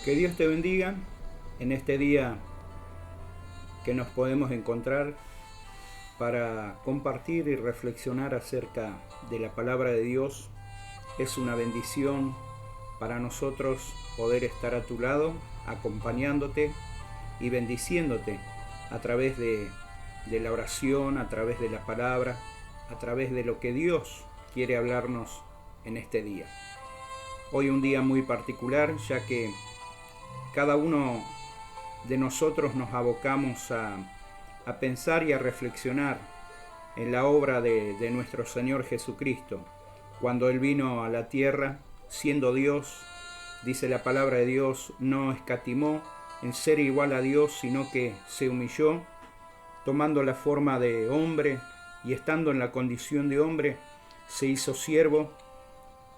Que Dios te bendiga en este día que nos podemos encontrar para compartir y reflexionar acerca de la palabra de Dios. Es una bendición para nosotros poder estar a tu lado, acompañándote y bendiciéndote a través de la oración, a través de la palabra, a través de lo que Dios quiere hablarnos en este día. Hoy un día muy particular, ya que cada uno de nosotros nos abocamos a pensar y a reflexionar en la obra de nuestro Señor Jesucristo. Cuando Él vino a la tierra, siendo Dios, dice la palabra de Dios, no escatimó en ser igual a Dios, sino que se humilló, tomando la forma de hombre y estando en la condición de hombre, se hizo siervo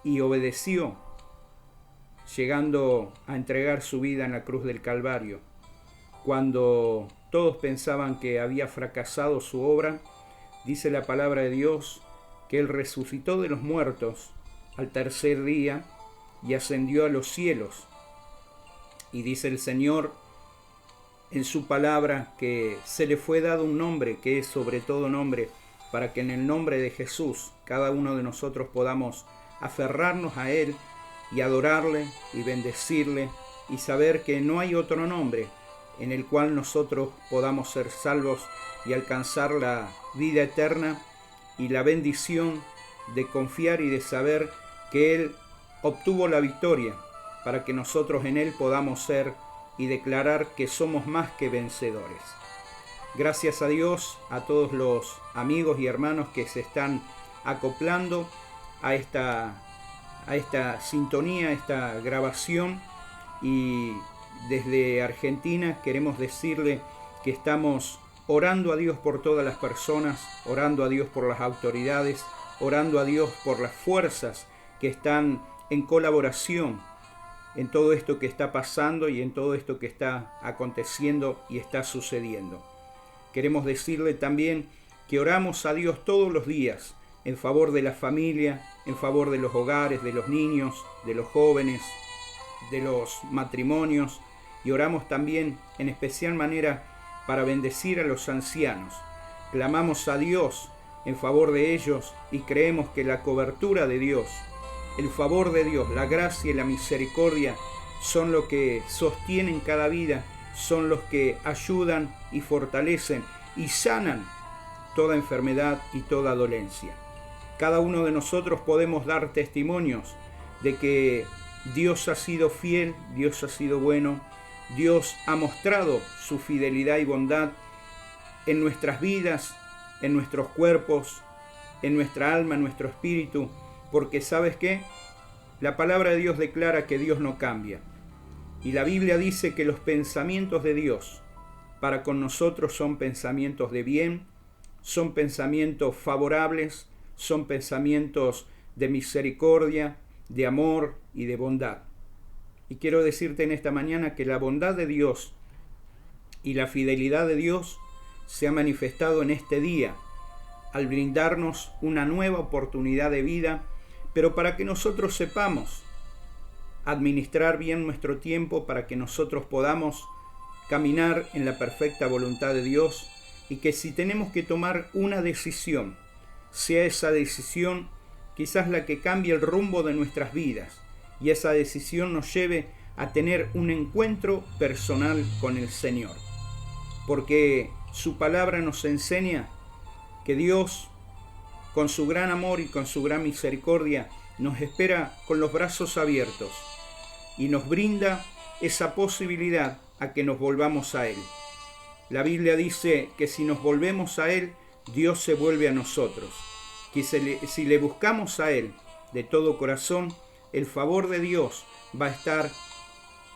y obedeció, llegando a entregar su vida en la cruz del Calvario. Cuando todos pensaban que había fracasado su obra, dice la palabra de Dios que Él resucitó de los muertos al tercer día y ascendió a los cielos. Y dice el Señor en su palabra que se le fue dado un nombre que es sobre todo nombre, para que en el nombre de Jesús cada uno de nosotros podamos aferrarnos a Él y adorarle y bendecirle y saber que no hay otro nombre en el cual nosotros podamos ser salvos y alcanzar la vida eterna y la bendición de confiar y de saber que Él obtuvo la victoria para que nosotros en Él podamos ser y declarar que somos más que vencedores. Gracias a Dios, a todos los amigos y hermanos que se están acoplando a esta sintonía, a esta grabación, y desde Argentina queremos decirle que estamos orando a Dios por todas las personas, orando a Dios por las autoridades, orando a Dios por las fuerzas que están en colaboración en todo esto que está pasando y en todo esto que está aconteciendo y está sucediendo. Queremos decirle también que oramos a Dios todos los días en favor de la familia, en favor de los hogares, de los niños, de los jóvenes, de los matrimonios, y oramos también en especial manera para bendecir a los ancianos. Clamamos a Dios en favor de ellos y creemos que la cobertura de Dios, el favor de Dios, la gracia y la misericordia son lo que sostienen cada vida, son los que ayudan y fortalecen y sanan toda enfermedad y toda dolencia. Cada uno de nosotros podemos dar testimonios de que Dios ha sido fiel, Dios ha sido bueno, Dios ha mostrado su fidelidad y bondad en nuestras vidas, en nuestros cuerpos, en nuestra alma, en nuestro espíritu, porque ¿sabes qué? La palabra de Dios declara que Dios no cambia. Y la Biblia dice que los pensamientos de Dios para con nosotros son pensamientos de bien, son pensamientos favorables, son pensamientos de misericordia, de amor y de bondad. Y quiero decirte en esta mañana que la bondad de Dios y la fidelidad de Dios se ha manifestado en este día al brindarnos una nueva oportunidad de vida, pero para que nosotros sepamos administrar bien nuestro tiempo, para que nosotros podamos caminar en la perfecta voluntad de Dios, y que si tenemos que tomar una decisión, sea esa decisión quizás la que cambie el rumbo de nuestras vidas, y esa decisión nos lleve a tener un encuentro personal con el Señor. Porque su palabra nos enseña que Dios, con su gran amor y con su gran misericordia, nos espera con los brazos abiertos y nos brinda esa posibilidad a que nos volvamos a Él. La Biblia dice que si nos volvemos a Él, Dios se vuelve a nosotros. Que si le buscamos a Él de todo corazón, el favor de Dios va a estar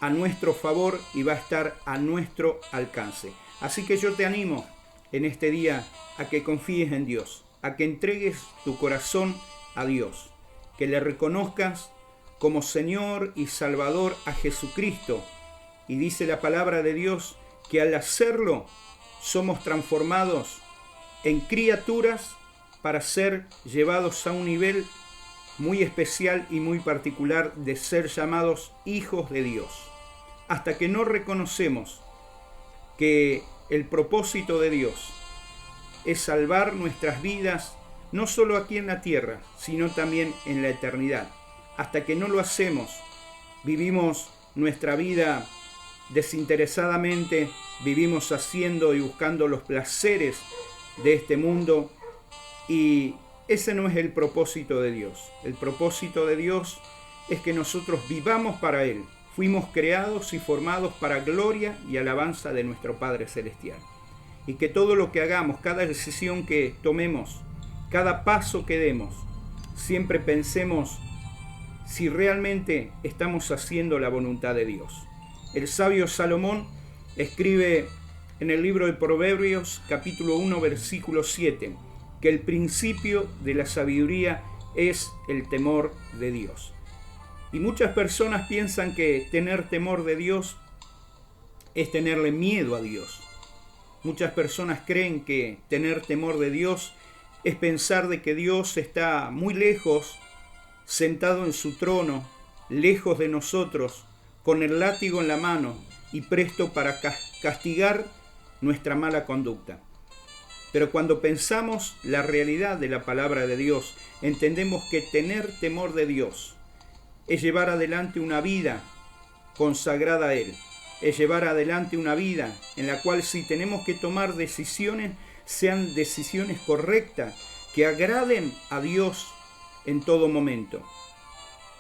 a nuestro favor y va a estar a nuestro alcance. Así que yo te animo en este día a que confíes en Dios, a que entregues tu corazón a Dios, que le reconozcas como Señor y Salvador a Jesucristo. Y dice la palabra de Dios que al hacerlo somos transformados en criaturas para ser llevados a un nivel muy especial y muy particular de ser llamados hijos de Dios. hasta que no reconocemos que el propósito de Dios es salvar nuestras vidas, no solo aquí en la tierra, sino también en la eternidad. Hasta que no lo hacemos, vivimos nuestra vida desinteresadamente, vivimos haciendo y buscando los placeres de este mundo, y ese no es el propósito de Dios. El propósito de Dios es que nosotros vivamos para Él. Fuimos creados y formados para gloria y alabanza de nuestro Padre Celestial. Y que todo lo que hagamos, cada decisión que tomemos, cada paso que demos, siempre pensemos si realmente estamos haciendo la voluntad de Dios. El sabio Salomón escribe en el libro de Proverbios, capítulo 1, versículo 7, que el principio de la sabiduría es el temor de Dios. Y muchas personas piensan que tener temor de Dios es tenerle miedo a Dios. Muchas personas creen que tener temor de Dios es pensar de que Dios está muy lejos, sentado en su trono, lejos de nosotros, con el látigo en la mano y presto para castigar nuestra mala conducta. Pero cuando pensamos la realidad de la palabra de Dios, entendemos que tener temor de Dios es llevar adelante una vida consagrada a Él, es llevar adelante una vida en la cual si tenemos que tomar decisiones, sean decisiones correctas, que agraden a Dios en todo momento.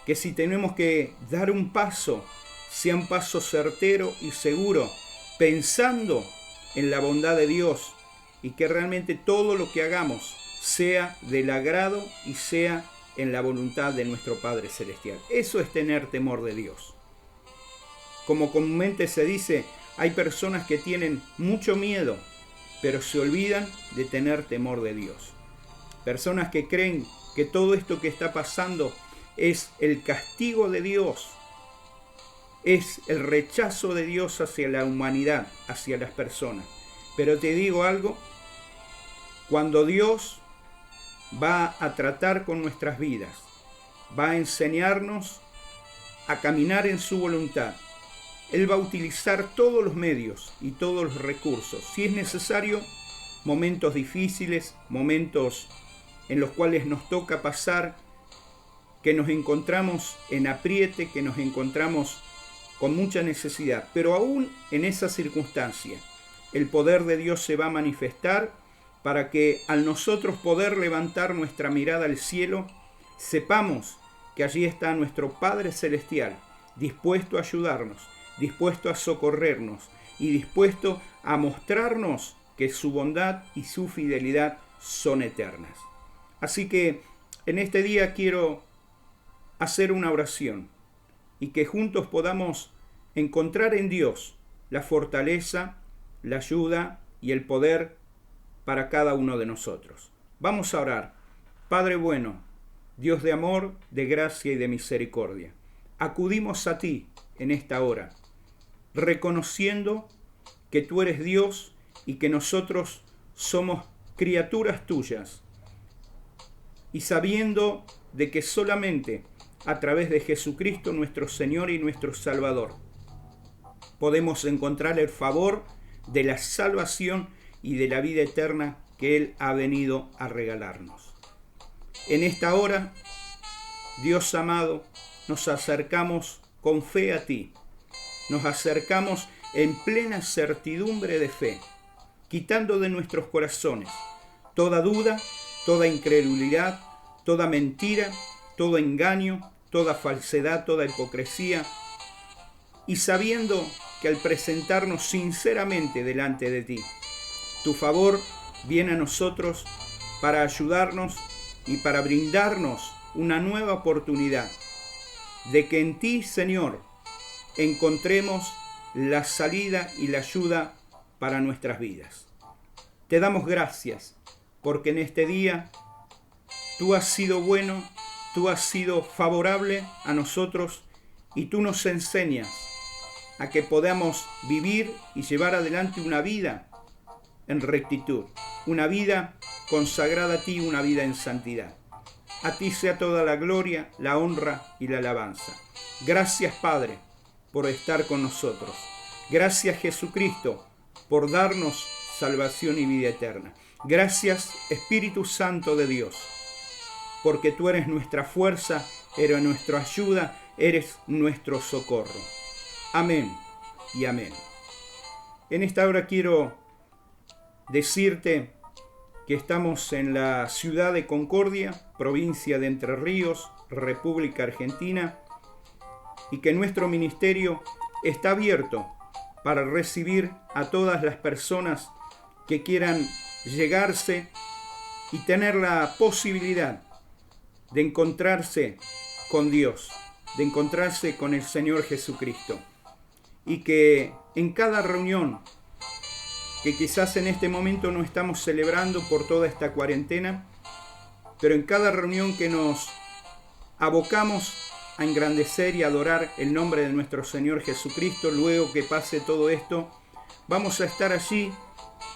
Que si tenemos que dar un paso, sea un paso certero y seguro, pensando en la bondad de Dios, y que realmente todo lo que hagamos sea del agrado y sea en la voluntad de nuestro Padre Celestial. Eso es tener temor de Dios. Como comúnmente se dice, hay personas que tienen mucho miedo, pero se olvidan de tener temor de Dios. Personas que creen que todo esto que está pasando es el castigo de Dios, es el rechazo de Dios hacia la humanidad, hacia las personas. Pero te digo algo, cuando Dios va a tratar con nuestras vidas, va a enseñarnos a caminar en su voluntad, Él va a utilizar todos los medios y todos los recursos. Si es necesario, momentos difíciles, momentos en los cuales nos toca pasar, que nos encontramos en apriete, que nos encontramos con mucha necesidad. Pero aún en esa circunstancia, el poder de Dios se va a manifestar para que al nosotros poder levantar nuestra mirada al cielo, sepamos que allí está nuestro Padre Celestial, dispuesto a ayudarnos, dispuesto a socorrernos y dispuesto a mostrarnos que su bondad y su fidelidad son eternas. Así que en este día quiero hacer una oración y que juntos podamos encontrar en Dios la fortaleza, la ayuda y el poder para cada uno de nosotros. Vamos a orar. Padre bueno, Dios de amor, de gracia y de misericordia, acudimos a ti en esta hora, reconociendo que tú eres Dios y que nosotros somos criaturas tuyas, y sabiendo de que solamente a través de Jesucristo nuestro Señor y nuestro Salvador podemos encontrar el favor de la salvación y de la vida eterna que Él ha venido a regalarnos. En esta hora, Dios amado, nos acercamos con fe a ti, nos acercamos en plena certidumbre de fe, quitando de nuestros corazones toda duda, toda incredulidad, toda mentira, todo engaño, toda falsedad, toda hipocresía, y sabiendo que al presentarnos sinceramente delante de ti, tu favor viene a nosotros para ayudarnos y para brindarnos una nueva oportunidad de que en ti, Señor, encontremos la salida y la ayuda para nuestras vidas. Te damos gracias porque en este día tú has sido bueno, tú has sido favorable a nosotros y tú nos enseñas a que podamos vivir y llevar adelante una vida en rectitud, una vida consagrada a ti, una vida en santidad. A ti sea toda la gloria, la honra y la alabanza. Gracias, Padre, por estar con nosotros. Gracias, Jesucristo, por darnos salvación y vida eterna. Gracias, Espíritu Santo de Dios, porque tú eres nuestra fuerza, eres nuestra ayuda, eres nuestro socorro. Amén y amén. En esta hora quiero decirte que estamos en la ciudad de Concordia, provincia de Entre Ríos, República Argentina, y que nuestro ministerio está abierto para recibir a todas las personas que quieran llegarse y tener la posibilidad de encontrarse con Dios, de encontrarse con el Señor Jesucristo. Y que en cada reunión, que quizás en este momento no estamos celebrando por toda esta cuarentena, pero en cada reunión que nos abocamos a engrandecer y adorar el nombre de nuestro Señor Jesucristo, luego que pase todo esto, vamos a estar allí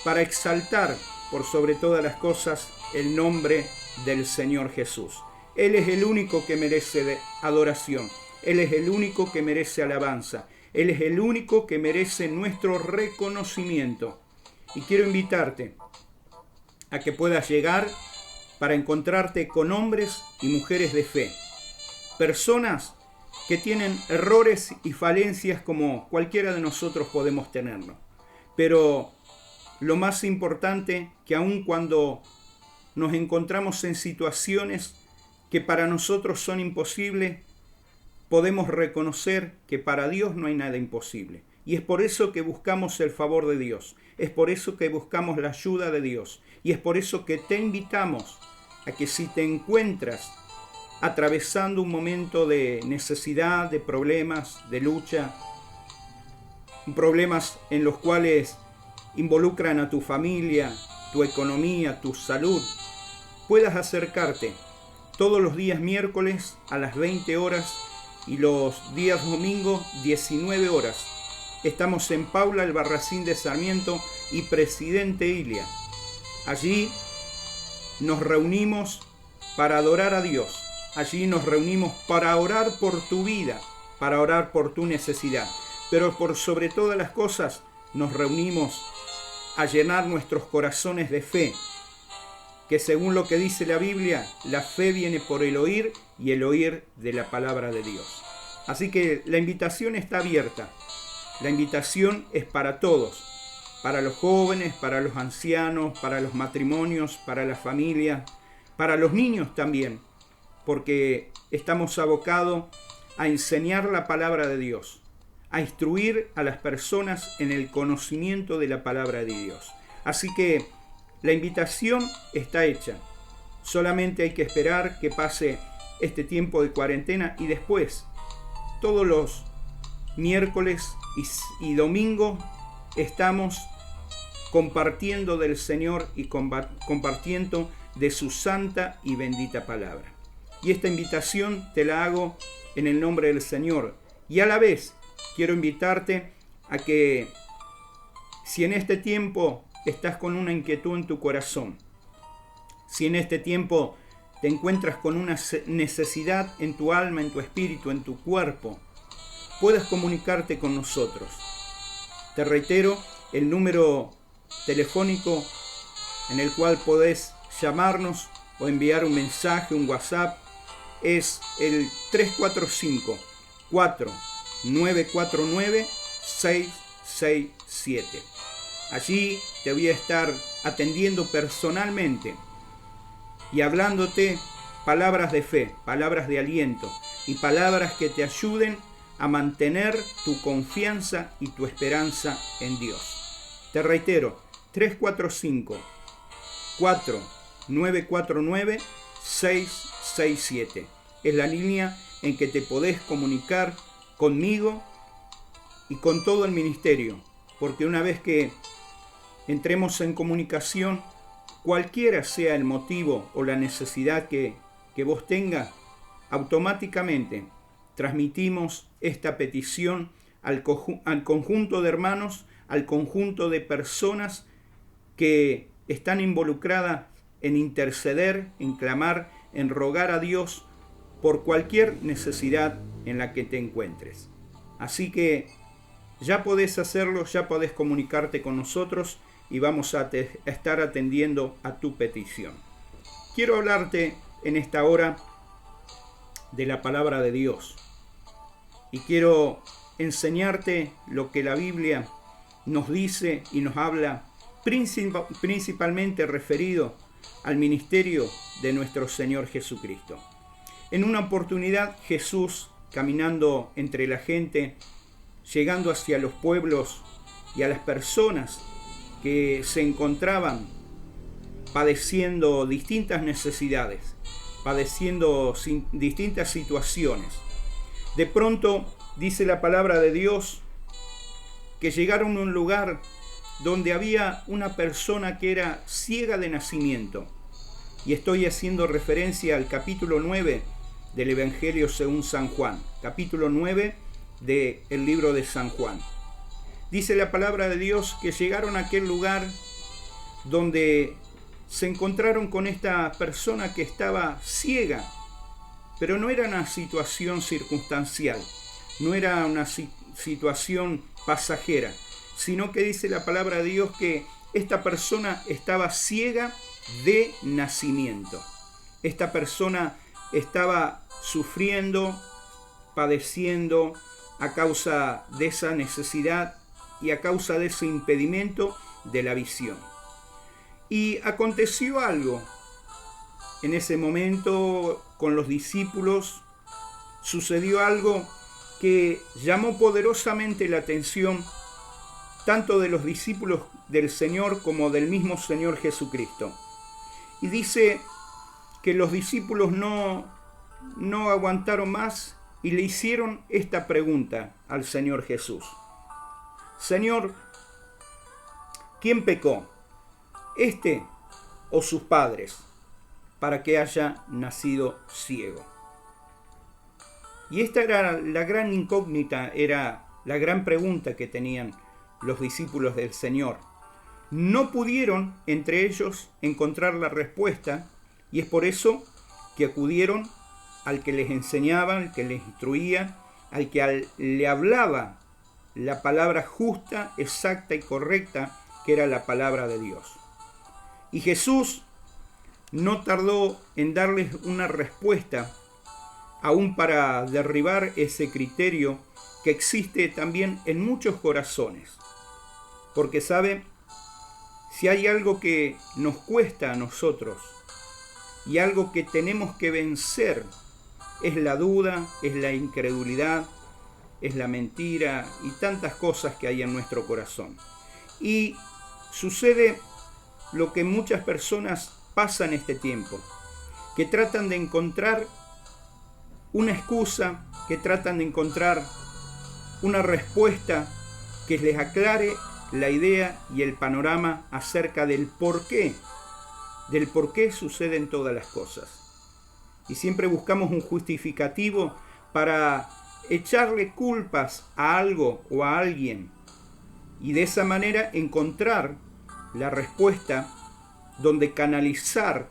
para exaltar por sobre todas las cosas el nombre del Señor Jesús. Él es el único que merece adoración, Él es el único que merece alabanza, Él es el único que merece nuestro reconocimiento. Y quiero invitarte a que puedas llegar para encontrarte con hombres y mujeres de fe. Personas que tienen errores y falencias como cualquiera de nosotros podemos tenerlo. Pero lo más importante, que aun cuando nos encontramos en situaciones que para nosotros son imposibles, podemos reconocer que para Dios no hay nada imposible. Y es por eso que buscamos el favor de Dios. Es por eso que buscamos la ayuda de Dios. Y es por eso que te invitamos a que si te encuentras atravesando un momento de necesidad, de problemas, de lucha, problemas en los cuales involucran a tu familia, tu economía, tu salud, puedas acercarte todos los días miércoles a las 20 horas y los días domingo 19 horas. Estamos en Paula, Albarracín de Sarmiento y Presidente Ilia. Allí nos reunimos para adorar a Dios. Allí nos reunimos para orar por tu vida, para orar por tu necesidad. Pero por sobre todas las cosas nos reunimos a llenar nuestros corazones de fe. Que según lo que dice la Biblia, la fe viene por el oír y el oír de la palabra de Dios. Así que la invitación está abierta. La invitación es para todos. Para los jóvenes, para los ancianos, para los matrimonios, para la familia, para los niños también. Porque estamos abocados a enseñar la palabra de Dios, a instruir a las personas en el conocimiento de la palabra de Dios. Así que la invitación está hecha. Solamente hay que esperar que pase este tiempo de cuarentena y después, todos los miércoles y domingo, estamos compartiendo del Señor y compartiendo de su santa y bendita palabra. Y esta invitación te la hago en el nombre del Señor. Y a la vez quiero invitarte a que si en este tiempo estás con una inquietud en tu corazón, si en este tiempo te encuentras con una necesidad en tu alma, en tu espíritu, en tu cuerpo, puedas comunicarte con nosotros. Te reitero el número telefónico en el cual podés llamarnos o enviar un mensaje, un WhatsApp, es el 345-4949-667. Allí te voy a estar atendiendo personalmente y hablándote palabras de fe, palabras de aliento y palabras que te ayuden a mantener tu confianza y tu esperanza en Dios. Te reitero, 345-4949-667. Es la línea en que te podés comunicar conmigo y con todo el ministerio, porque una vez que entremos en comunicación, cualquiera sea el motivo o la necesidad que vos tengas, automáticamente transmitimos esta petición al conjunto de hermanos, al conjunto de personas que están involucradas en interceder, en clamar, en rogar a Dios por cualquier necesidad en la que te encuentres. Así que ya podés hacerlo, ya podés comunicarte con nosotros y vamos a estar atendiendo a tu petición. Quiero hablarte en esta hora de la palabra de Dios y quiero enseñarte lo que la Biblia nos dice y nos habla, principalmente referido al ministerio de nuestro Señor Jesucristo. En una oportunidad, Jesús, caminando entre la gente, llegando hacia los pueblos y a las personas que se encontraban padeciendo distintas necesidades, padeciendo distintas situaciones. De pronto, dice la palabra de Dios, que llegaron a un lugar donde había una persona que era ciega de nacimiento. Y estoy haciendo referencia al capítulo 9 del Evangelio según San Juan, capítulo 9 del libro de San Juan. Dice la palabra de Dios que llegaron a aquel lugar donde se encontraron con esta persona que estaba ciega, pero no era una situación circunstancial, no era una situación pasajera, sino que dice la palabra de Dios que esta persona estaba ciega de nacimiento. Esta persona estaba sufriendo, padeciendo a causa de esa necesidad y a causa de ese impedimento de la visión. Y aconteció algo en ese momento con los discípulos, sucedió algo que llamó poderosamente la atención tanto de los discípulos del Señor como del mismo Señor Jesucristo. Y dice que los discípulos no aguantaron más y le hicieron esta pregunta al Señor Jesús. Señor, ¿quién pecó? ¿Este o sus padres, para que haya nacido ciego? Y esta era la gran incógnita, era la gran pregunta que tenían los discípulos del Señor. No pudieron entre ellos encontrar la respuesta y es por eso que acudieron al que les enseñaba, al que les instruía, al que le hablaba la palabra justa, exacta y correcta, que era la palabra de Dios. Y Jesús no tardó en darles una respuesta, aún para derribar ese criterio que existe también en muchos corazones. Porque sabe, si hay algo que nos cuesta a nosotros y algo que tenemos que vencer, es la duda, es la incredulidad, es la mentira y tantas cosas que hay en nuestro corazón. Y sucede lo que muchas personas pasan este tiempo, que tratan de encontrar una excusa, que tratan de encontrar una respuesta que les aclare la idea y el panorama acerca del por qué suceden todas las cosas. Y siempre buscamos un justificativo para echarle culpas a algo o a alguien y de esa manera encontrar la respuesta donde canalizar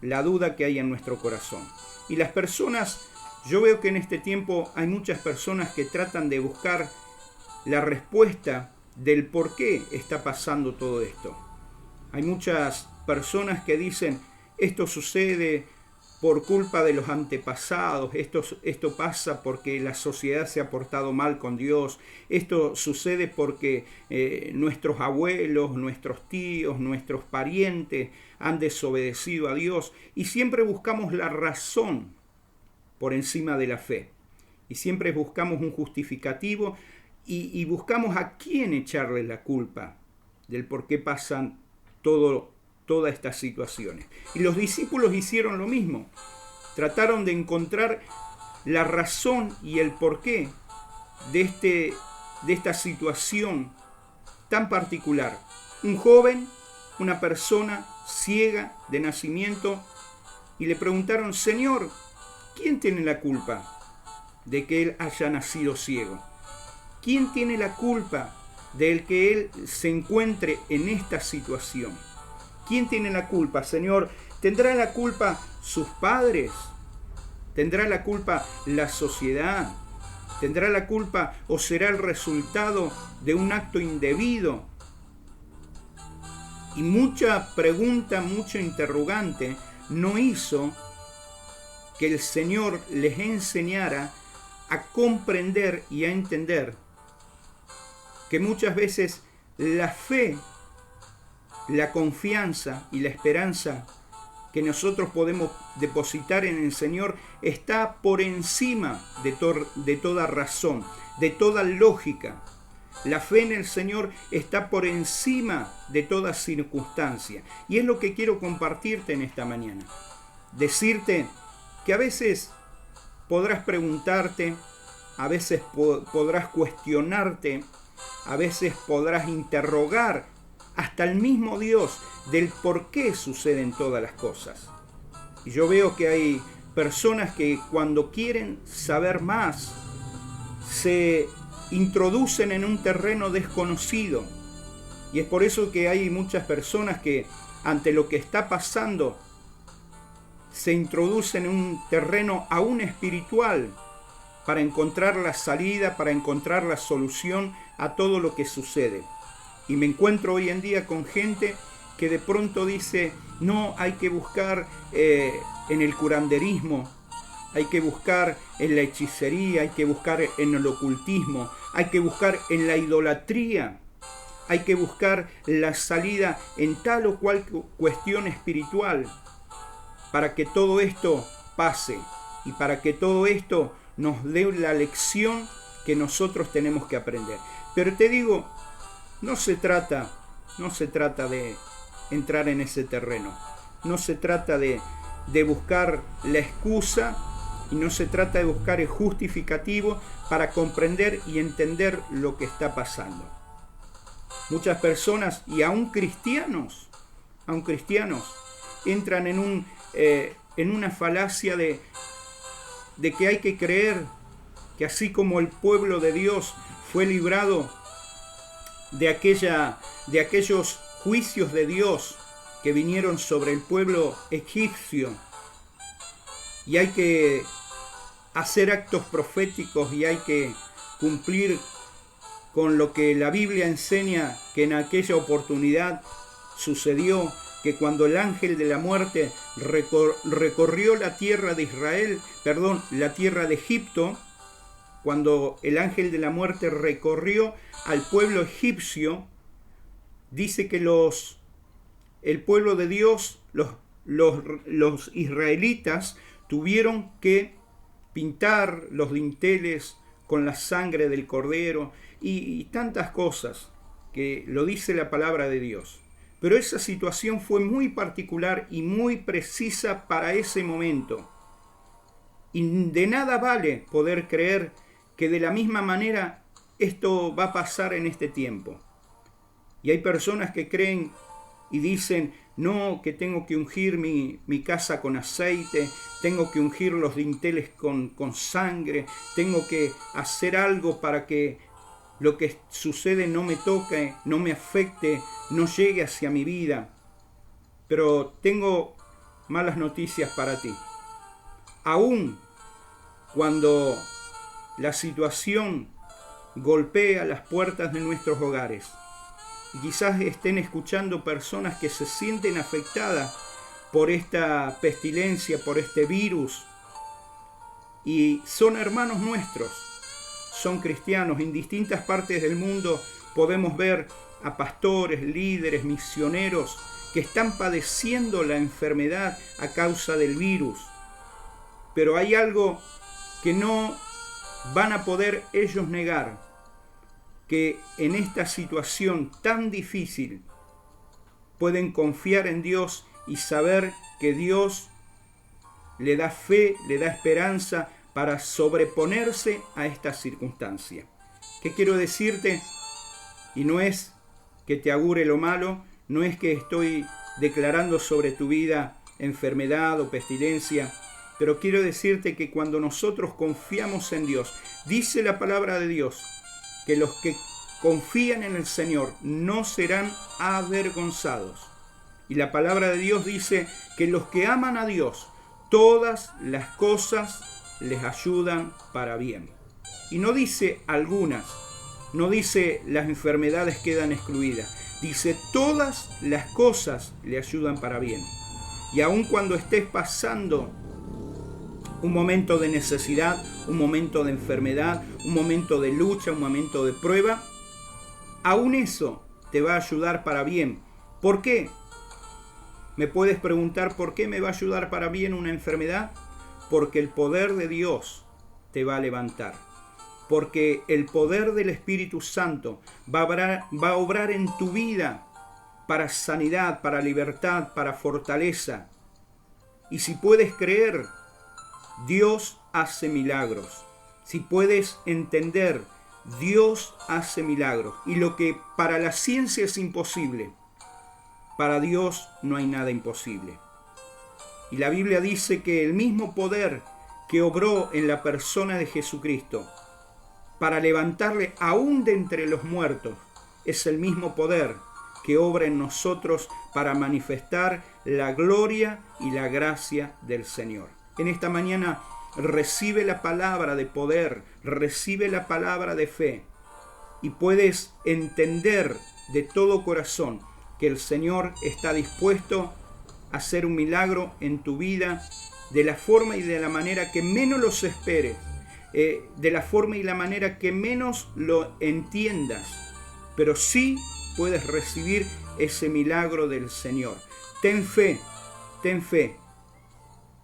la duda que hay en nuestro corazón. Y las personas, yo veo que en este tiempo hay muchas personas que tratan de buscar la respuesta del por qué está pasando todo esto. Hay muchas personas que dicen, esto sucede por culpa de los antepasados, esto pasa porque la sociedad se ha portado mal con Dios, esto sucede porque nuestros abuelos, nuestros tíos, nuestros parientes han desobedecido a Dios, y siempre buscamos la razón por encima de la fe, y siempre buscamos un justificativo y buscamos a quién echarle la culpa del por qué pasan todas estas situaciones. Y los discípulos hicieron lo mismo. Trataron de encontrar la razón y el porqué de esta situación tan particular. Un joven, una persona ciega de nacimiento, y le preguntaron, Señor, ¿quién tiene la culpa de que él haya nacido ciego? ¿Quién tiene la culpa del que él se encuentre en esta situación? ¿Quién tiene la culpa, Señor? ¿Tendrá la culpa sus padres? ¿Tendrá la culpa la sociedad? ¿Tendrá la culpa o será el resultado de un acto indebido? Y mucha pregunta, mucho interrogante no hizo que el Señor les enseñara a comprender y a entender que muchas veces la fe, la confianza y la esperanza que nosotros podemos depositar en el Señor está por encima de toda razón, de toda lógica. La fe en el Señor está por encima de toda circunstancia. Y es lo que quiero compartirte en esta mañana. Decirte que a veces podrás preguntarte, a veces podrás cuestionarte, a veces podrás interrogar hasta el mismo Dios del por qué suceden todas las cosas. Y yo veo que hay personas que cuando quieren saber más se introducen en un terreno desconocido. Y es por eso que hay muchas personas que ante lo que está pasando se introducen en un terreno aún espiritual para encontrar la salida, para encontrar la solución a todo lo que sucede. Y me encuentro hoy en día con gente que de pronto dice, no, hay que buscar en el curanderismo, hay que buscar en la hechicería, hay que buscar en el ocultismo, hay que buscar en la idolatría, hay que buscar la salida en tal o cual cuestión espiritual para que todo esto pase y para que todo esto nos dé la lección que nosotros tenemos que aprender. Pero te digo, no se trata de entrar en ese terreno, no se trata de buscar la excusa y no se trata de buscar el justificativo para comprender y entender lo que está pasando. Muchas personas y aún cristianos entran en una falacia de que hay que creer que así como el pueblo de Dios fue librado de aquellos juicios de Dios que vinieron sobre el pueblo egipcio, y hay que hacer actos proféticos y hay que cumplir con lo que la Biblia enseña que en aquella oportunidad sucedió, que cuando el ángel de la muerte recorrió la tierra de la tierra de Egipto, cuando el ángel de la muerte recorrió al pueblo egipcio, dice que el pueblo de Dios, los israelitas, tuvieron que pintar los dinteles con la sangre del cordero y tantas cosas que lo dice la palabra de Dios. Pero esa situación fue muy particular y muy precisa para ese momento. Y de nada vale poder creer que de la misma manera esto va a pasar en este tiempo. Y hay personas que creen y dicen, no, que tengo que ungir mi casa con aceite, tengo que ungir los dinteles con sangre, tengo que hacer algo para que lo que sucede no me toque, no me afecte, no llegue hacia mi vida. Pero tengo malas noticias para ti. Aún cuando la situación golpea las puertas de nuestros hogares, y quizás estén escuchando personas que se sienten afectadas por esta pestilencia, por este virus, y son hermanos nuestros, son cristianos. En distintas partes del mundo podemos ver a pastores, líderes, misioneros que están padeciendo la enfermedad a causa del virus. Pero hay algo que no van a poder ellos negar, que en esta situación tan difícil pueden confiar en Dios y saber que Dios le da fe, le da esperanza para sobreponerse a esta circunstancia. ¿Qué quiero decirte? Y no es que te augure lo malo, no es que estoy declarando sobre tu vida enfermedad o pestilencia, pero quiero decirte que cuando nosotros confiamos en Dios, dice la palabra de Dios, que los que confían en el Señor no serán avergonzados. Y la palabra de Dios dice que los que aman a Dios, todas las cosas les ayudan para bien. Y no dice algunas, no dice las enfermedades quedan excluidas. Dice todas las cosas le ayudan para bien. Y aun cuando estés pasando un momento de necesidad, un momento de enfermedad, un momento de lucha, un momento de prueba, aún eso te va a ayudar para bien. ¿Por qué? Me puedes preguntar por qué me va a ayudar para bien una enfermedad. Porque el poder de Dios te va a levantar. Porque el poder del Espíritu Santo va a obrar en tu vida para sanidad, para libertad, para fortaleza. Y si puedes creer, Dios hace milagros. Si puedes entender, Dios hace milagros. Y lo que para la ciencia es imposible, para Dios no hay nada imposible. Y la Biblia dice que el mismo poder que obró en la persona de Jesucristo para levantarle aún de entre los muertos, es el mismo poder que obra en nosotros para manifestar la gloria y la gracia del Señor. En esta mañana recibe la palabra de poder, recibe la palabra de fe y puedes entender de todo corazón que el Señor está dispuesto a hacer un milagro en tu vida de la forma y de la manera que menos los esperes, de la forma y la manera que menos lo entiendas, pero sí puedes recibir ese milagro del Señor. Ten fe, ten fe.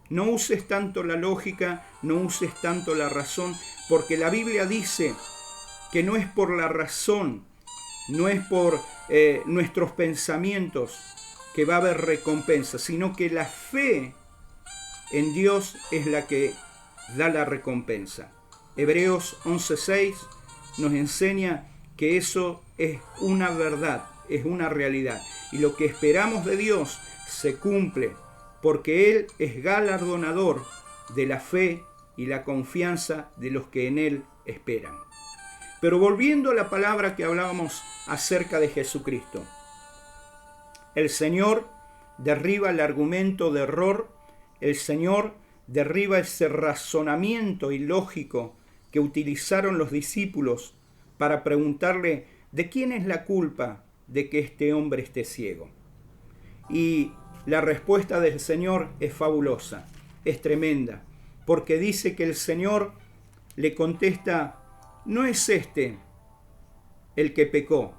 No uses tanto la lógica, no uses tanto la razón, porque la Biblia dice que no es por la razón, no es por nuestros pensamientos que va a haber recompensa, sino que la fe en Dios es la que da la recompensa. Hebreos 11:6 nos enseña que eso es una verdad, es una realidad. Y lo que esperamos de Dios se cumple, porque Él es galardonador de la fe y la confianza de los que en Él esperan. Pero volviendo a la palabra que hablábamos acerca de Jesucristo, el Señor derriba el argumento de error, el Señor derriba ese razonamiento ilógico que utilizaron los discípulos para preguntarle de quién es la culpa de que este hombre esté ciego. Y la respuesta del Señor es fabulosa, es tremenda, porque dice que el Señor le contesta, no es este el que pecó,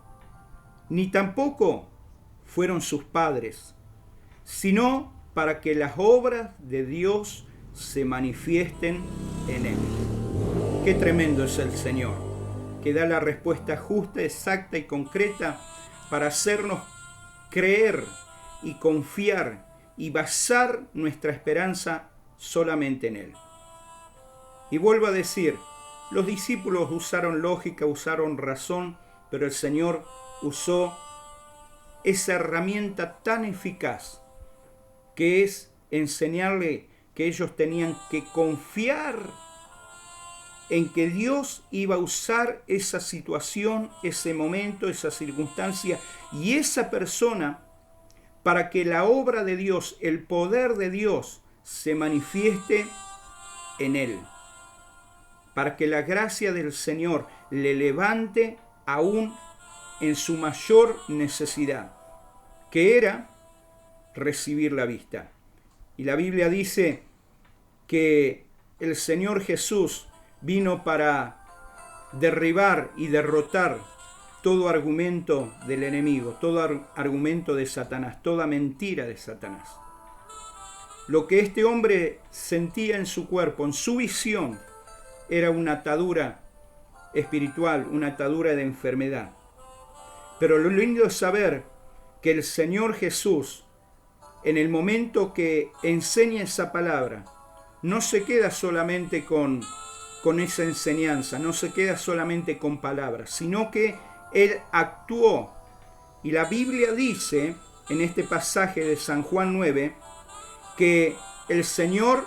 ni tampoco fueron sus padres, sino para que las obras de Dios se manifiesten en él. Qué tremendo es el Señor, que da la respuesta justa, exacta y concreta para hacernos creer y confiar y basar nuestra esperanza solamente en Él. Y vuelvo a decir, los discípulos usaron lógica, usaron razón, pero el Señor usó esa herramienta tan eficaz que es enseñarle que ellos tenían que confiar en que Dios iba a usar esa situación, ese momento, esa circunstancia y esa persona para que la obra de Dios, el poder de Dios se manifieste en él, para que la gracia del Señor le levante aún en su mayor necesidad, que era recibir la vista. Y la Biblia dice que el Señor Jesús vino para derribar y derrotar todo argumento del enemigo, todo argumento de Satanás, toda mentira de Satanás. Lo que este hombre sentía en su cuerpo, en su visión, era una atadura espiritual, una atadura de enfermedad. Pero lo lindo es saber que el Señor Jesús, en el momento que enseña esa palabra, no se queda solamente con esa enseñanza, no se queda solamente con palabras, sino que Él actuó. Y la Biblia dice, en este pasaje de San Juan 9, que el Señor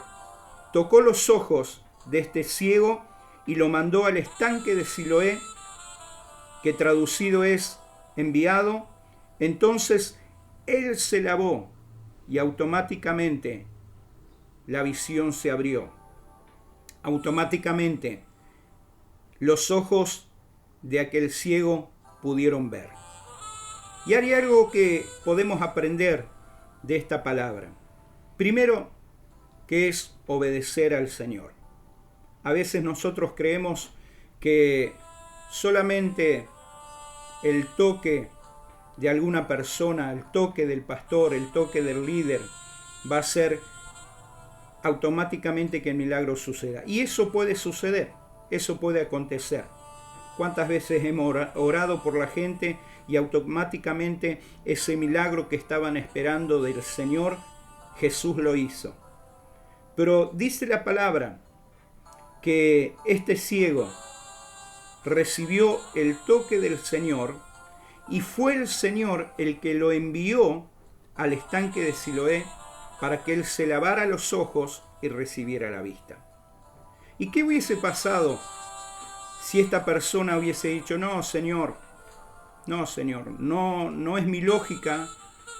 tocó los ojos de este ciego y lo mandó al estanque de Siloé, que traducido es enviado. Entonces Él se lavó y automáticamente la visión se abrió. Automáticamente los ojos de aquel ciego pudieron ver. Y hay algo que podemos aprender de esta palabra. Primero, que es obedecer al Señor. A veces nosotros creemos que solamente el toque de alguna persona, el toque del pastor, el toque del líder, va a hacer automáticamente que el milagro suceda. Y eso puede suceder, eso puede acontecer. ¿Cuántas veces hemos orado por la gente y automáticamente ese milagro que estaban esperando del Señor, Jesús lo hizo? Pero dice la palabra que este ciego recibió el toque del Señor y fue el Señor el que lo envió al estanque de Siloé para que él se lavara los ojos y recibiera la vista. ¿Y qué hubiese pasado si esta persona hubiese dicho, no, Señor, no es mi lógica,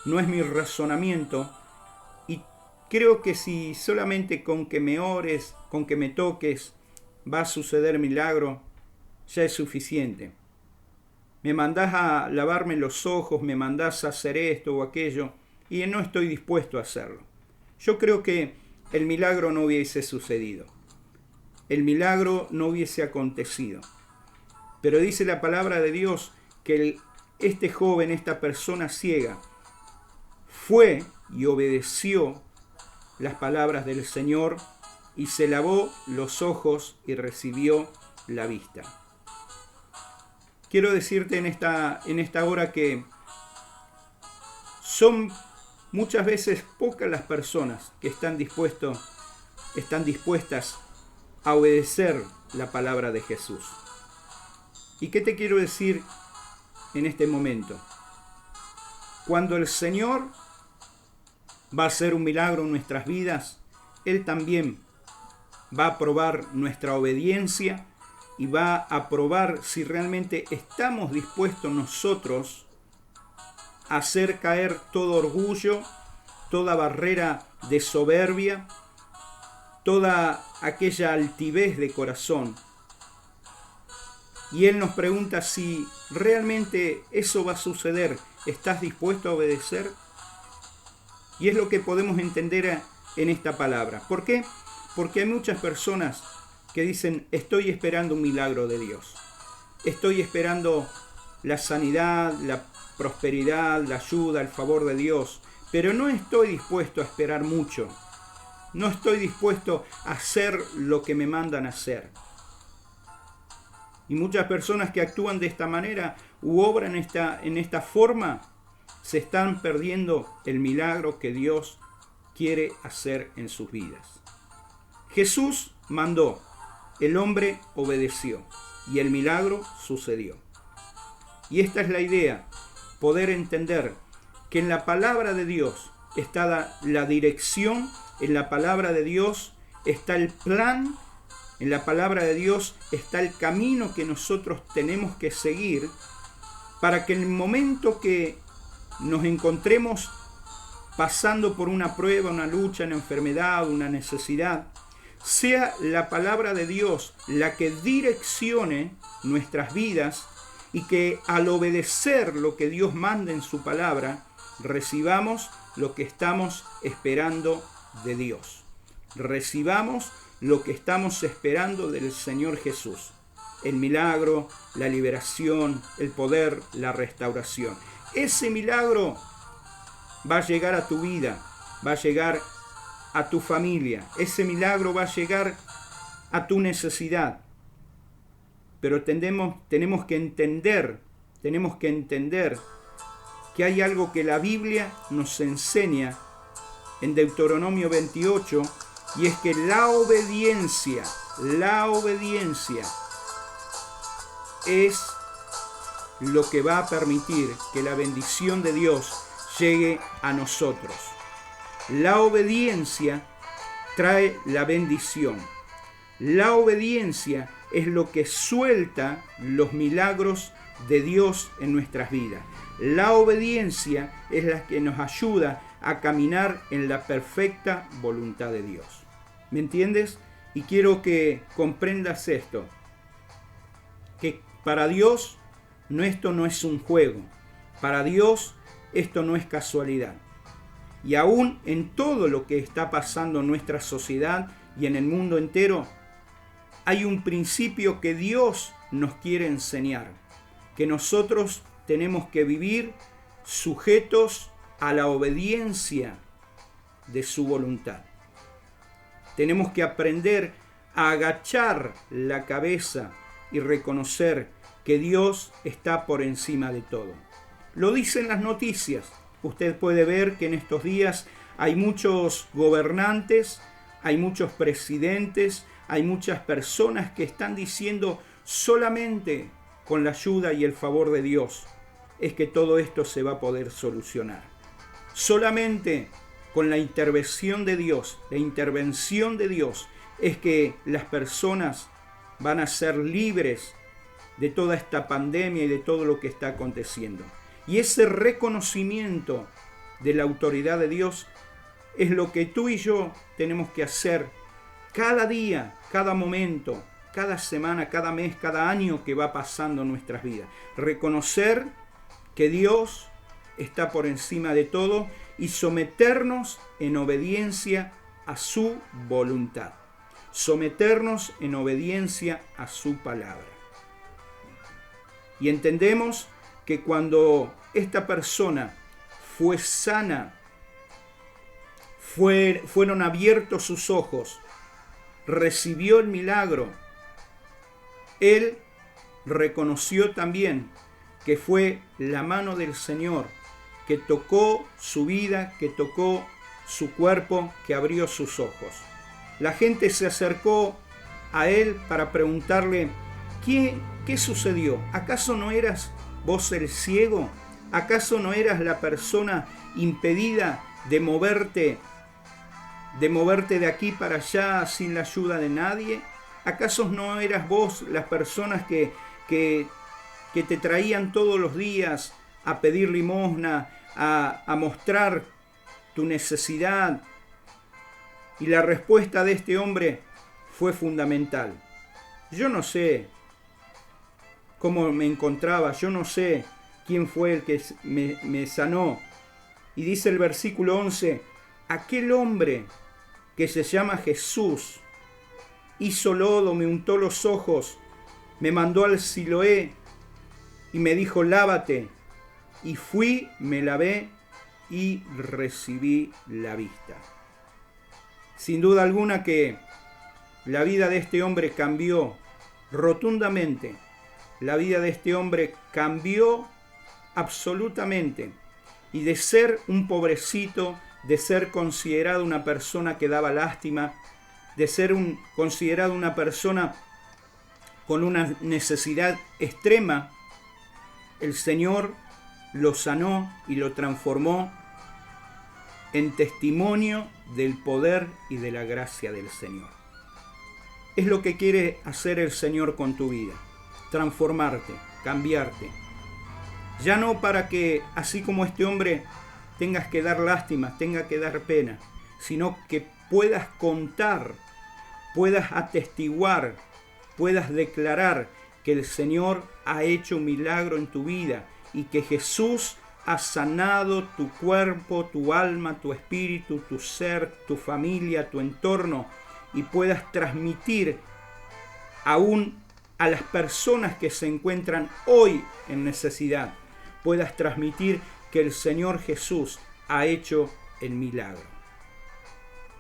no es mi razonamiento, y creo que si solamente con que me ores, con que me toques, va a suceder milagro, ya es suficiente. Me mandás a lavarme los ojos, me mandás a hacer esto o aquello, y no estoy dispuesto a hacerlo. Yo creo que el milagro no hubiese sucedido. El milagro no hubiese acontecido. Pero dice la palabra de Dios que este joven, esta persona ciega, fue y obedeció las palabras del Señor y se lavó los ojos y recibió la vista. Quiero decirte en esta hora que son muchas veces pocas las personas que están dispuestas a obedecer la palabra de Jesús. ¿Y qué te quiero decir en este momento? Cuando el Señor va a hacer un milagro en nuestras vidas, Él también va a probar nuestra obediencia y va a probar si realmente estamos dispuestos nosotros a hacer caer todo orgullo, toda barrera de soberbia, toda aquella altivez de corazón. Y Él nos pregunta si realmente eso va a suceder. ¿Estás dispuesto a obedecer? Y es lo que podemos entender en esta palabra. ¿Por qué? Porque hay muchas personas que dicen, estoy esperando un milagro de Dios. Estoy esperando la sanidad, la prosperidad, la ayuda, el favor de Dios. Pero no estoy dispuesto a esperar mucho. No estoy dispuesto a hacer lo que me mandan a hacer. Y muchas personas que actúan de esta manera u obran en esta forma, se están perdiendo el milagro que Dios quiere hacer en sus vidas. Jesús mandó, el hombre obedeció y el milagro sucedió. Y esta es la idea, poder entender que en la palabra de Dios está la dirección, en la palabra de Dios está el plan, en la palabra de Dios está el camino que nosotros tenemos que seguir para que en el momento que nos encontremos pasando por una prueba, una lucha, una enfermedad, una necesidad, sea la palabra de Dios la que direccione nuestras vidas y que al obedecer lo que Dios manda en su palabra, recibamos lo que estamos esperando de Dios. Recibamos lo que estamos esperando del Señor Jesús. El milagro, la liberación, el poder, la restauración. Ese milagro va a llegar a tu vida, va a llegar a tu familia. Ese milagro va a llegar a tu necesidad. Pero tenemos que entender que hay algo que la Biblia nos enseña en Deuteronomio 28, y es que la obediencia es lo que va a permitir que la bendición de Dios llegue a nosotros. La obediencia trae la bendición. La obediencia es lo que suelta los milagros de Dios en nuestras vidas. La obediencia es la que nos ayuda a caminar en la perfecta voluntad de Dios. ¿Me entiendes? Y quiero que comprendas esto. que para Dios esto no es un juego, para Dios esto no es casualidad. Y aún en todo lo que está pasando en nuestra sociedad y en el mundo entero, hay un principio que Dios nos quiere enseñar, que nosotros tenemos que vivir sujetos a la obediencia de su voluntad. Tenemos que aprender a agachar la cabeza y reconocer que Dios está por encima de todo. Lo dicen las noticias. Usted puede ver que en estos días hay muchos gobernantes, hay muchos presidentes, hay muchas personas que están diciendo solamente con la ayuda y el favor de Dios es que todo esto se va a poder solucionar. Solamente con la intervención de Dios, es que las personas van a ser libres de toda esta pandemia y de todo lo que está aconteciendo. Y ese reconocimiento de la autoridad de Dios es lo que tú y yo tenemos que hacer cada día, cada momento, cada semana, cada mes, cada año que va pasando en nuestras vidas. Reconocer que Dios está por encima de todo y someternos en obediencia a su voluntad. Someternos en obediencia a su palabra. Y entendemos que cuando esta persona fue sana, fueron abiertos sus ojos, recibió el milagro, él reconoció también que fue la mano del Señor que tocó su vida, que tocó su cuerpo, que abrió sus ojos. La gente se acercó a él para preguntarle, ¿qué sucedió? ¿Acaso no eras vos el ciego? ¿Acaso no eras la persona impedida de moverte de aquí para allá sin la ayuda de nadie? ¿Acaso no eras vos las personas que te traían todos los días a pedir limosna, a mostrar tu necesidad? Y la respuesta de este hombre fue fundamental. Yo no sé cómo me encontraba, yo no sé quién fue el que me sanó. Y dice el versículo 11, aquel hombre que se llama Jesús hizo lodo, me untó los ojos, me mandó al Siloé y me dijo, lávate. Y fui, me lavé y recibí la vista. Sin duda alguna que la vida de este hombre cambió rotundamente. La vida de este hombre cambió absolutamente. Y de ser un pobrecito, de ser considerado una persona que daba lástima, de ser considerado una persona con una necesidad extrema, el Señor lo sanó y lo transformó en testimonio del poder y de la gracia del Señor. Es lo que quiere hacer el Señor con tu vida, transformarte, cambiarte. Ya no para que, así como este hombre, tengas que dar lástima, tengas que dar pena, sino que puedas contar, puedas atestiguar, puedas declarar que el Señor ha hecho un milagro en tu vida y que Jesús ha sanado tu cuerpo, tu alma, tu espíritu, tu ser, tu familia, tu entorno, y puedas transmitir aún a las personas que se encuentran hoy en necesidad, puedas transmitir que el Señor Jesús ha hecho el milagro.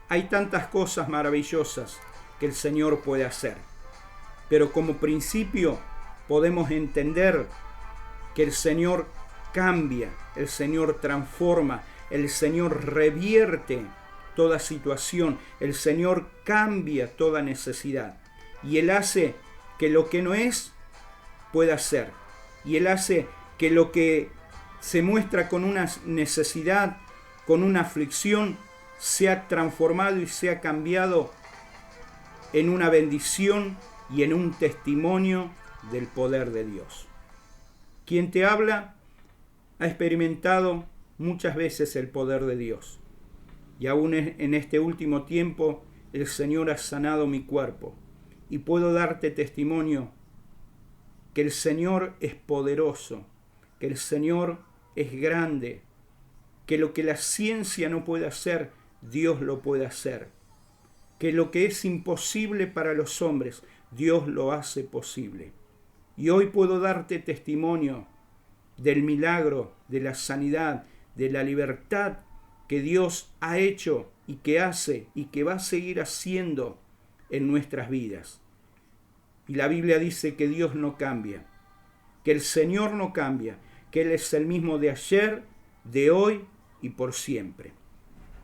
Hay tantas cosas maravillosas que el Señor puede hacer, pero como principio podemos entender que el Señor cambia, el Señor transforma, el Señor revierte toda situación, el Señor cambia toda necesidad y Él hace que lo que no es pueda ser, y Él hace que lo que se muestra con una necesidad, con una aflicción, sea transformado y sea cambiado en una bendición y en un testimonio del poder de Dios. Quien te habla ha experimentado muchas veces el poder de Dios. Y aún en este último tiempo el Señor ha sanado mi cuerpo. Y puedo darte testimonio que el Señor es poderoso, que el Señor es grande, que lo que la ciencia no puede hacer, Dios lo puede hacer, que lo que es imposible para los hombres, Dios lo hace posible. Y hoy puedo darte testimonio del milagro, de la sanidad, de la libertad que Dios ha hecho y que hace y que va a seguir haciendo en nuestras vidas. Y la Biblia dice que Dios no cambia, que el Señor no cambia, que Él es el mismo de ayer, de hoy y por siempre.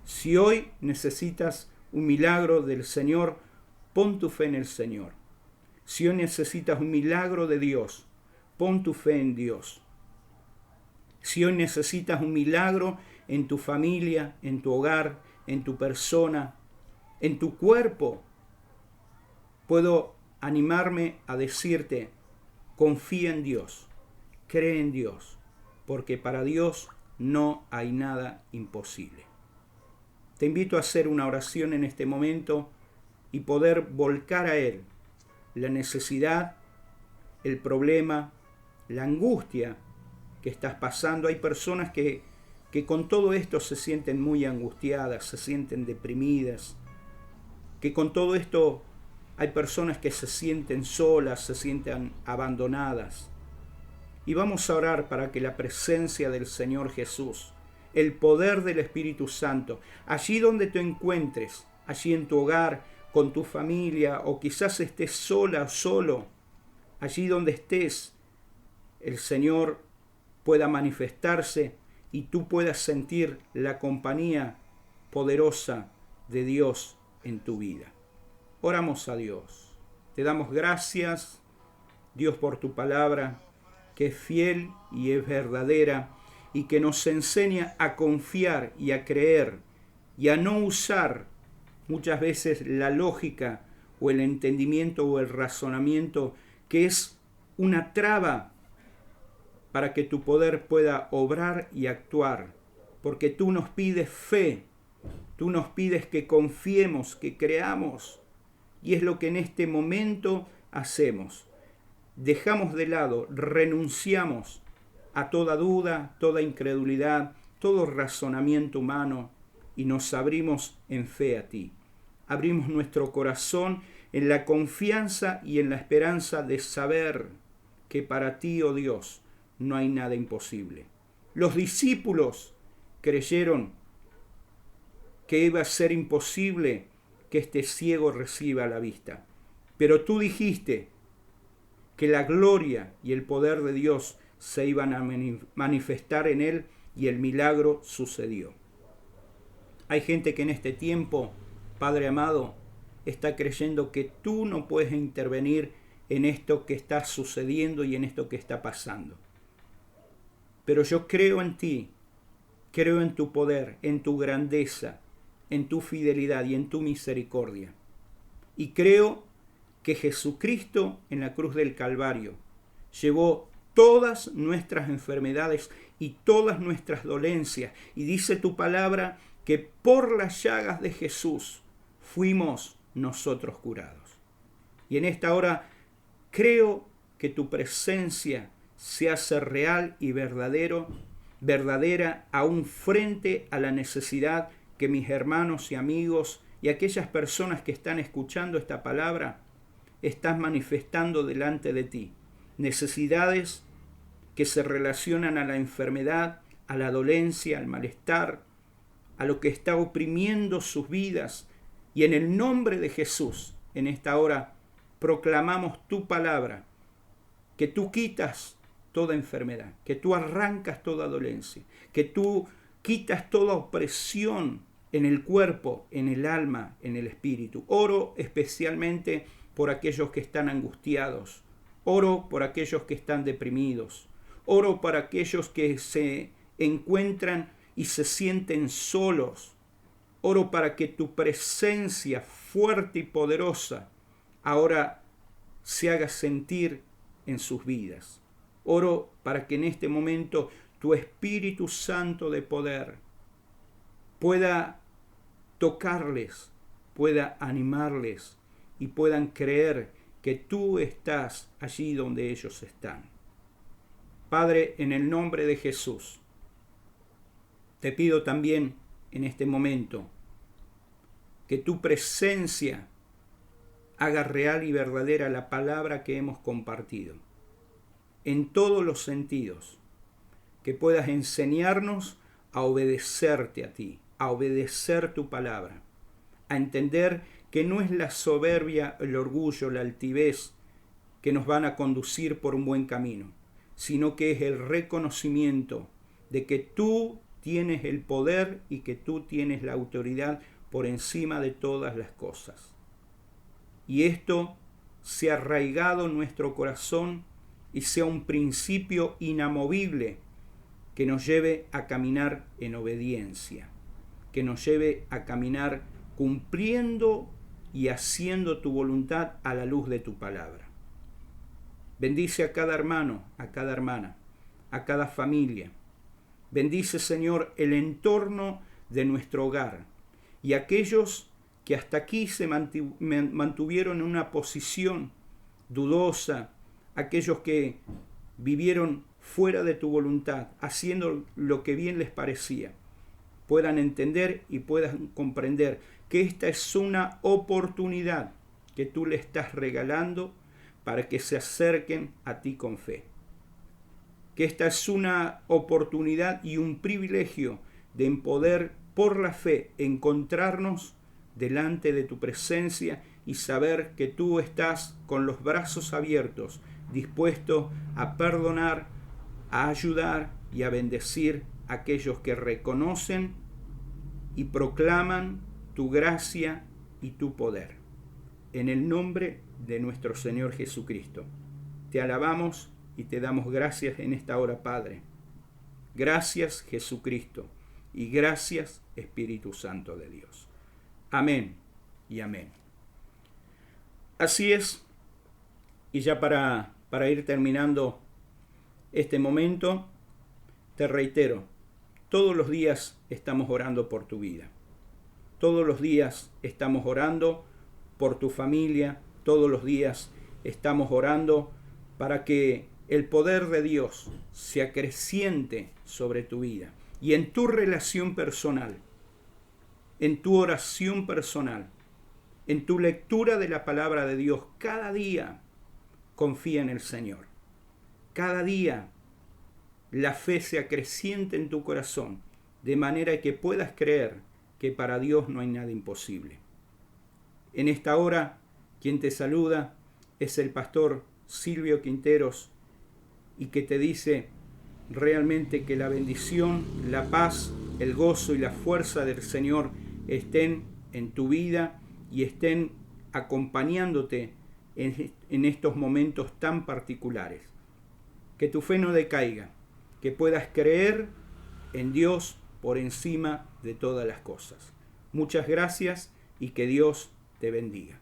Si hoy necesitas un milagro del Señor, pon tu fe en el Señor. Si hoy necesitas un milagro de Dios, pon tu fe en Dios. Si hoy necesitas un milagro en tu familia, en tu hogar, en tu persona, en tu cuerpo, puedo animarme a decirte, confía en Dios, cree en Dios, porque para Dios no hay nada imposible. Te invito a hacer una oración en este momento y poder volcar a Él la necesidad, el problema, la angustia que estás pasando. Hay personas que con todo esto se sienten muy angustiadas, se sienten deprimidas, que con todo esto hay personas que se sienten solas, se sienten abandonadas. Y vamos a orar para que la presencia del Señor Jesús, el poder del Espíritu Santo, allí donde te encuentres, allí en tu hogar, con tu familia, o quizás estés sola o solo, allí donde estés, el Señor pueda manifestarse y tú puedas sentir la compañía poderosa de Dios en tu vida. Oramos a Dios. Te damos gracias, Dios, por tu palabra, que es fiel y es verdadera, y que nos enseña a confiar y a creer, y a no usar muchas veces la lógica o el entendimiento o el razonamiento, que es una traba para que tu poder pueda obrar y actuar, porque tú nos pides fe, tú nos pides que confiemos, que creamos, y es lo que en este momento hacemos. Dejamos de lado, renunciamos a toda duda, toda incredulidad, todo razonamiento humano, y nos abrimos en fe a ti. Abrimos nuestro corazón en la confianza y en la esperanza de saber que para ti, oh Dios, no hay nada imposible. Los discípulos creyeron que iba a ser imposible que este ciego reciba la vista, pero tú dijiste que la gloria y el poder de Dios se iban a manifestar en él, y el milagro sucedió. Hay gente que en este tiempo, Padre amado, está creyendo que tú no puedes intervenir en esto que está sucediendo y en esto que está pasando. Pero yo creo en ti, creo en tu poder, en tu grandeza, en tu fidelidad y en tu misericordia. Y creo que Jesucristo en la cruz del Calvario llevó todas nuestras enfermedades y todas nuestras dolencias. Y dice tu palabra que por las llagas de Jesús fuimos nosotros curados. Y en esta hora creo que tu presencia se hace real y verdadera aún frente a la necesidad que mis hermanos y amigos y aquellas personas que están escuchando esta palabra están manifestando delante de ti. Necesidades que se relacionan a la enfermedad, a la dolencia, al malestar, a lo que está oprimiendo sus vidas. Y en el nombre de Jesús, en esta hora, proclamamos tu palabra, que tú quitas toda enfermedad, que tú arrancas toda dolencia, que tú quitas toda opresión en el cuerpo, en el alma, en el espíritu. Oro especialmente por aquellos que están angustiados. Oro por aquellos que están deprimidos. Oro por aquellos que se encuentran y se sienten solos. Oro para que tu presencia fuerte y poderosa ahora se haga sentir en sus vidas. Oro para que en este momento tu Espíritu Santo de poder pueda tocarles, pueda animarles y puedan creer que tú estás allí donde ellos están. Padre, en el nombre de Jesús, te pido también en este momento que tu presencia haga real y verdadera la palabra que hemos compartido, en todos los sentidos, que puedas enseñarnos a obedecerte a ti, a obedecer tu palabra, a entender que no es la soberbia, el orgullo, la altivez que nos van a conducir por un buen camino, sino que es el reconocimiento de que tú tienes el poder y que tú tienes la autoridad por encima de todas las cosas. Y esto sea arraigado en nuestro corazón y sea un principio inamovible que nos lleve a caminar en obediencia, que nos lleve a caminar cumpliendo y haciendo tu voluntad a la luz de tu palabra. Bendice a cada hermano, a cada hermana, a cada familia. Bendice, Señor, el entorno de nuestro hogar y aquellos que hasta aquí se mantuvieron en una posición dudosa, aquellos que vivieron fuera de tu voluntad, haciendo lo que bien les parecía, puedan entender y puedan comprender que esta es una oportunidad que tú le estás regalando para que se acerquen a ti con fe. Que esta es una oportunidad y un privilegio de poder, por la fe, encontrarnos delante de tu presencia y saber que tú estás con los brazos abiertos, dispuesto a perdonar, a ayudar y a bendecir a aquellos que reconocen y proclaman tu gracia y tu poder. En el nombre de nuestro Señor Jesucristo, te alabamos y te damos gracias en esta hora, Padre. Gracias, Jesucristo, y gracias, Espíritu Santo de Dios. Amén y amén. Así es, y ya para ir terminando este momento, te reitero, todos los días estamos orando por tu vida. Todos los días estamos orando por tu familia. Todos los días estamos orando para que el poder de Dios se acreciente sobre tu vida. Y en tu relación personal, en tu oración personal, en tu lectura de la palabra de Dios, cada día confía en el Señor. Cada día la fe se acreciente en tu corazón, de manera que puedas creer que para Dios no hay nada imposible. En esta hora, quien te saluda es el pastor Silvio Quinteros, y que te dice realmente que la bendición, la paz, el gozo y la fuerza del Señor estén en tu vida y estén acompañándote en estos momentos tan particulares. Que tu fe no decaiga, que puedas creer en Dios por encima de todas las cosas. Muchas gracias y que Dios te bendiga.